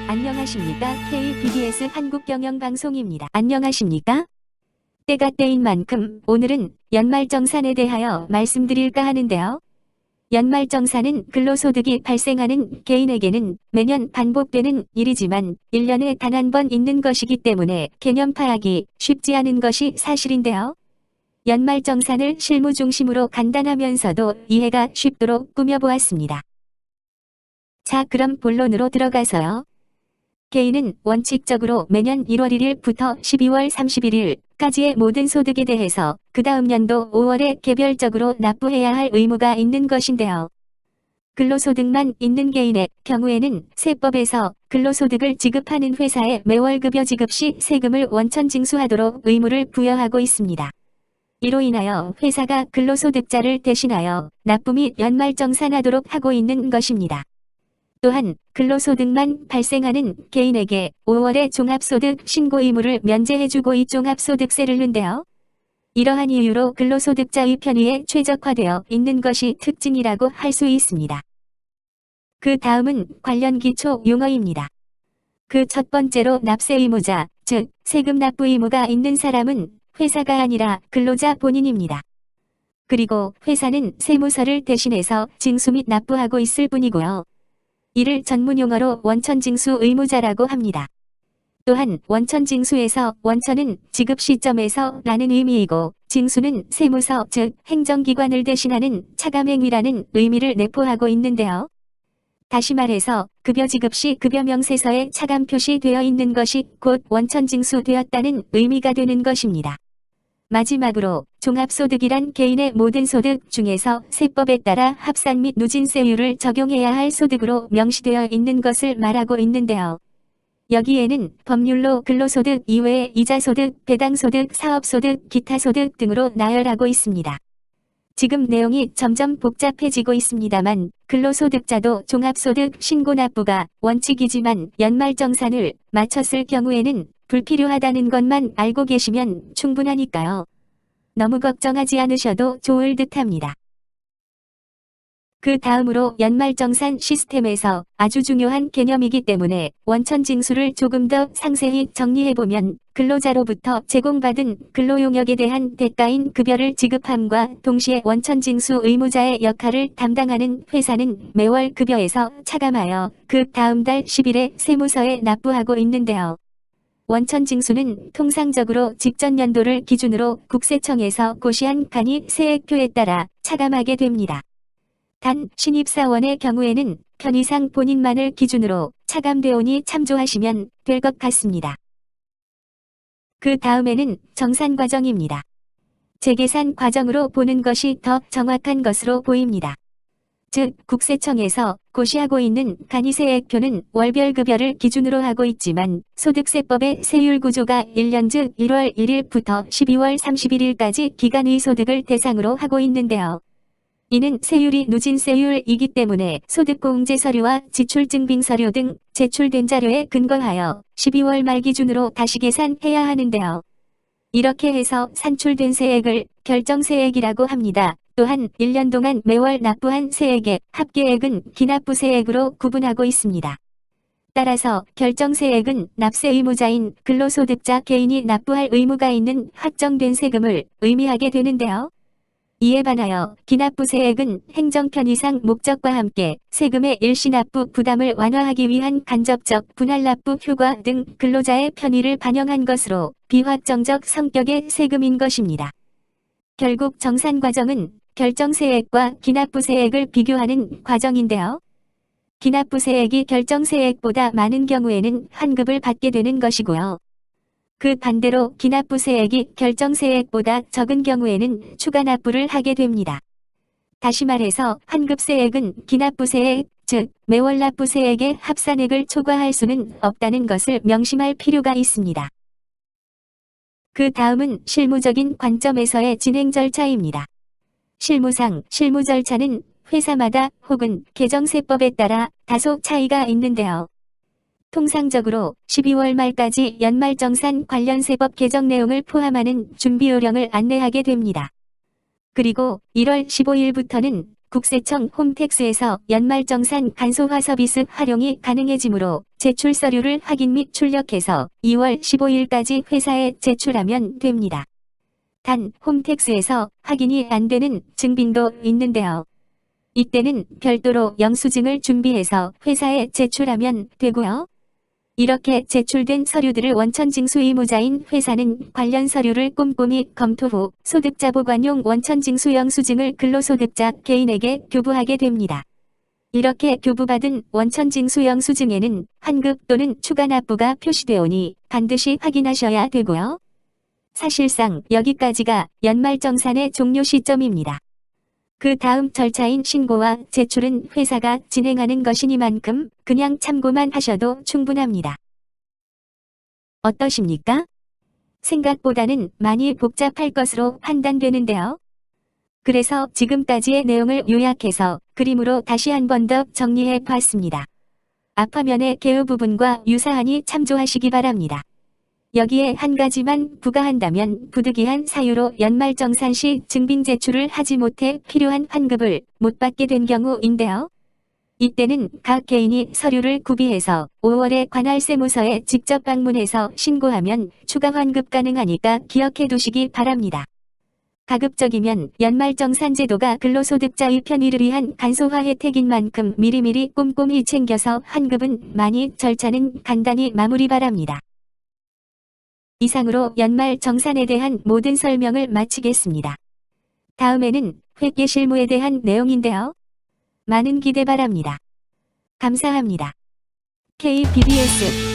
안녕하십니까. KBDS 한국경영방송입니다. 안녕하십니까. 때가 때인 만큼 오늘은 연말정산에 대하여 말씀드릴까 하는데요. 연말정산은 근로소득이 발생하는 개인에게는 매년 반복되는 일이지만 1년에 단 한 번 있는 것이기 때문에 개념 파악이 쉽지 않은 것이 사실인데요. 연말정산을 실무 중심으로 간단하면서도 이해가 쉽도록 꾸며보았습니다. 자, 그럼 본론으로 들어가서요. 개인은 원칙적으로 매년 1월 1일부터 12월 31일까지의 모든 소득에 대해서 그 다음 연도 5월에 개별적으로 납부해야 할 의무가 있는 것인데요. 근로소득만 있는 개인의 경우에는 세법에서 근로소득을 지급하는 회사에 매월 급여 지급 시 세금을 원천 징수하도록 의무를 부여하고 있습니다. 이로 인하여 회사가 근로소득자를 대신하여 납부 및 연말정산하도록 하고 있는 것입니다. 또한 근로소득만 발생하는 개인에게 5월에 종합소득 신고 의무를 면제해주고 이 종합소득세를 는데요. 이러한 이유로 근로소득자의 편의에 최적화되어 있는 것이 특징이라고 할 수 있습니다. 그 다음은 관련 기초 용어입니다. 그 첫 번째로 납세 의무자, 즉 세금 납부 의무가 있는 사람은 회사가 아니라 근로자 본인입니다. 그리고 회사는 세무서를 대신해서 징수 및 납부하고 있을 뿐이고요. 이를 전문용어로 원천징수 의무자라고 합니다. 또한 원천징수에서 원천은 지급 시점에서 라는 의미이고 징수는 세무서 즉 행정기관을 대신하는 차감행위라는 의미를 내포하고 있는데요. 다시 말해서 급여 지급 시 급여 명세서에 차감 표시되어 있는 것이 곧 원천징수되었다는 의미가 되는 것입니다. 마지막으로 종합소득이란 개인의 모든 소득 중에서 세법에 따라 합산 및 누진세율을 적용해야 할 소득으로 명시되어 있는 것을 말하고 있는데요. 여기에는 법률로 근로소득 이외에 이자소득, 배당소득, 사업소득, 기타소득 등으로 나열하고 있습니다. 지금 내용이 점점 복잡해지고 있습니다만 근로소득자도 종합소득 신고 납부가 원칙이지만 연말정산을 마쳤을 경우에는 불필요하다는 것만 알고 계시면 충분하니까요. 너무 걱정하지 않으셔도 좋을 듯합니다. 그 다음으로 연말정산 시스템에서 아주 중요한 개념이기 때문에 원천징수를 조금 더 상세히 정리해보면 근로자로부터 제공받은 근로용역에 대한 대가인 급여를 지급함과 동시에 원천징수 의무자의 역할을 담당하는 회사는 매월 급여에서 차감하여 그 다음 달 10일에 세무서에 납부하고 있는데요. 원천징수는 통상적으로 직전 연도를 기준으로 국세청에서 고시한 간이 세액표에 따라 차감하게 됩니다. 단 신입사원의 경우에는 편의상 본인만을 기준으로 차감되오니 참조하시면 될 것 같습니다. 그 다음에는 정산 과정입니다. 재계산 과정으로 보는 것이 더 정확한 것으로 보입니다. 즉 국세청에서 고시하고 있는 간이세액표는 월별 급여를 기준으로 하고 있지만 소득세법의 세율 구조가 1년 즉 1월 1일부터 12월 31일까지 기간의 소득을 대상으로 하고 있는데요. 이는 세율이 누진세율이기 때문에 소득공제 서류와 지출증빙 서류 등 제출된 자료에 근거하여 12월 말 기준으로 다시 계산해야 하는데요. 이렇게 해서 산출된 세액을 결정세액이라고 합니다. 또한 1년 동안 매월 납부한 세액의 합계액은 기납부세액으로 구분하고 있습니다. 따라서 결정세액은 납세 의무자인 근로소득자 개인이 납부할 의무가 있는 확정된 세금을 의미하게 되는데요. 이에 반하여 기납부세액은 행정편의상 목적과 함께 세금의 일시납부 부담을 완화하기 위한 간접적 분할납부 효과 등 근로자의 편의를 반영한 것으로 비확정적 성격의 세금인 것입니다. 결국 정산 과정은 결정세액과 기납부세액을 비교하는 과정인데요. 기납부세액이 결정세액보다 많은 경우에는 환급을 받게 되는 것이고요. 그 반대로 기납부세액이 결정세액보다 적은 경우에는 추가 납부를 하게 됩니다. 다시 말해서 환급세액은 기납부세액, 즉 매월 납부세액의 합산액을 초과할 수는 없다는 것을 명심할 필요가 있습니다. 그 다음은 실무적인 관점에서의 진행 절차입니다. 실무상 실무 절차는 회사마다 혹은 개정세법에 따라 다소 차이가 있는데요. 통상적으로 12월 말까지 연말정산 관련 세법 개정 내용을 포함하는 준비요령을 안내하게 됩니다. 그리고 1월 15일부터는 국세청 홈택스에서 연말정산 간소화 서비스 활용이 가능해지므로 제출 서류를 확인 및 출력해서 2월 15일까지 회사에 제출하면 됩니다. 단 홈택스에서 확인이 안 되는 증빙도 있는데요. 이때는 별도로 영수증을 준비해서 회사에 제출하면 되고요. 이렇게 제출된 서류들을 원천징수 의무자인 회사는 관련 서류를 꼼꼼히 검토 후 소득자 보관용 원천징수 영수증을 근로소득자 개인에게 교부하게 됩니다. 이렇게 교부받은 원천징수 영수증에는 환급 또는 추가 납부가 표시되오니 반드시 확인하셔야 되고요. 사실상 여기까지가 연말정산의 종료 시점입니다. 그 다음 절차인 신고와 제출은 회사가 진행하는 것이니만큼 그냥 참고만 하셔도 충분합니다. 어떠십니까? 생각보다는 많이 복잡할 것으로 판단되는데요. 그래서 지금까지의 내용을 요약해서 그림으로 다시 한 번 더 정리해 봤습니다. 앞화면의 개요 부분과 유사하니 참조하시기 바랍니다. 여기에 한 가지만 부과한다면 부득이한 사유로 연말정산 시 증빙 제출을 하지 못해 필요한 환급을 못 받게 된 경우인데요. 이때는 각 개인이 서류를 구비해서 5월에 관할세무서에 직접 방문해서 신고하면 추가 환급 가능하니까 기억해 두시기 바랍니다. 가급적이면 연말정산 제도가 근로소득자의 편의를 위한 간소화 혜택인 만큼 미리미리 꼼꼼히 챙겨서 환급은 많이 절차는 간단히 마무리 바랍니다. 이상으로 연말정산에 대한 모든 설명을 마치겠습니다. 다음에는 회계 실무에 대한 내용인데요. 많은 기대 바랍니다. 감사합니다. KBBS